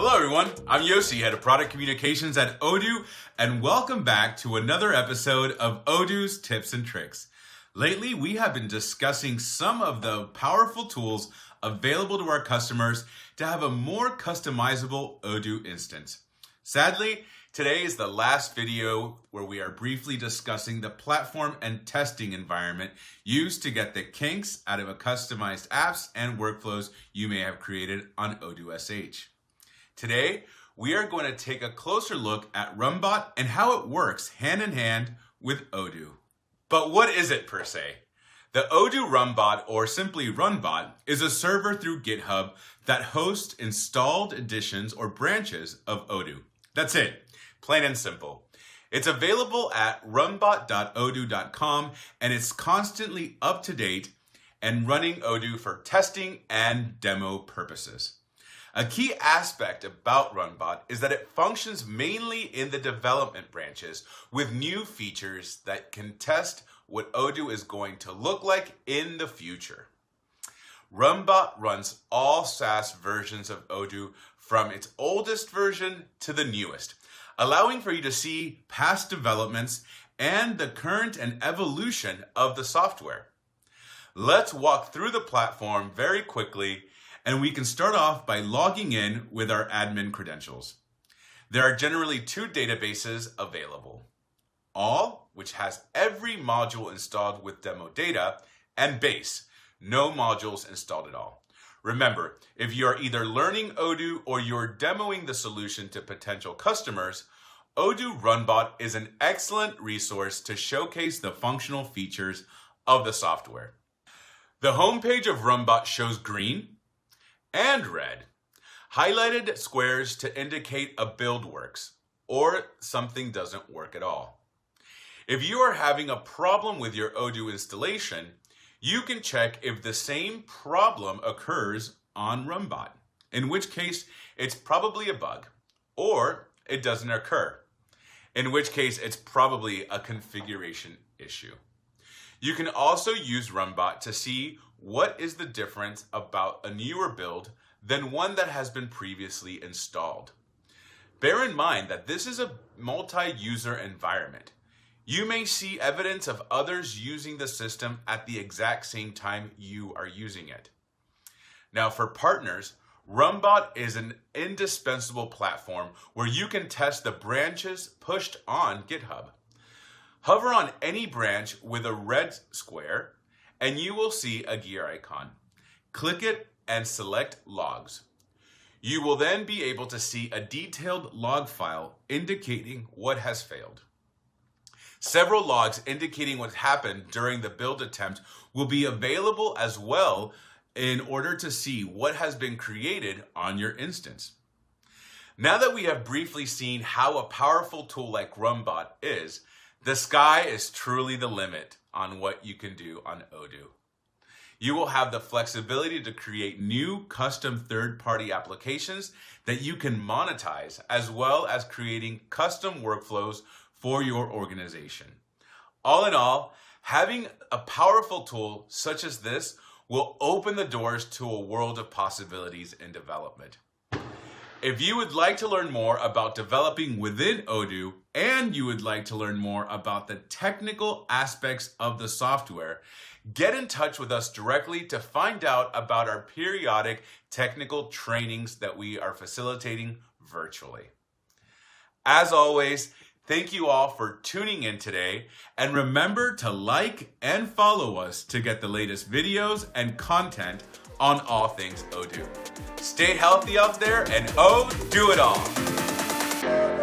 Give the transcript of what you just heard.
Hello everyone, I'm Yossi, Head of Product Communications at Odoo, and welcome back to another episode of Odoo's Tips and Tricks. Lately, we have been discussing some of the powerful tools available to our customers to have a more customizable Odoo instance. Sadly, today is the last video where we are briefly discussing the platform and testing environment used to get the kinks out of a customized apps and workflows you may have created on Odoo SH. Today, we are going to take a closer look at Runbot and how it works hand in hand with Odoo. But what is it per se? The Odoo Runbot, or simply Runbot, is a server through GitHub that hosts installed editions or branches of Odoo. That's it, plain and simple. It's available at runbot.odoo.com and it's constantly up to date and running Odoo for testing and demo purposes. A key aspect about Runbot is that it functions mainly in the development branches with new features that can test what Odoo is going to look like in the future. Runbot runs all SaaS versions of Odoo from its oldest version to the newest, allowing for you to see past developments and the current and evolution of the software. Let's walk through the platform very quickly, and we can start off by logging in with our admin credentials. There are generally two databases available. All, which has every module installed with demo data, and Base, no modules installed at all. Remember, if you are either learning Odoo or you're demoing the solution to potential customers, Odoo Runbot is an excellent resource to showcase the functional features of the software. The homepage of Runbot shows green and red, highlighted squares to indicate a build works or something doesn't work at all. If you are having a problem with your Odoo installation, you can check if the same problem occurs on Runbot, in which case it's probably a bug, or it doesn't occur, in which case it's probably a configuration issue. You can also use Runbot to see what is the difference about a newer build than one that has been previously installed. Bear in mind that this is a multi-user environment. You may see evidence of others using the system at the exact same time you are using it. Now, for partners, Runbot is an indispensable platform where you can test the branches pushed on GitHub. Hover on any branch with a red square and you will see a gear icon. Click it and select logs. You will then be able to see a detailed log file indicating what has failed. Several logs indicating what happened during the build attempt will be available as well in order to see what has been created on your instance. Now that we have briefly seen how a powerful tool like Runbot is, the sky is truly the limit on what you can do on Odoo. You will have the flexibility to create new custom third-party applications that you can monetize, as well as creating custom workflows for your organization. All in all, having a powerful tool such as this will open the doors to a world of possibilities in development. If you would like to learn more about developing within Odoo and you would like to learn more about the technical aspects of the software, get in touch with us directly to find out about our periodic technical trainings that we are facilitating virtually. As always, thank you all for tuning in today, and remember to like and follow us to get the latest videos and content on all things Odoo. Stay healthy out there and do it all.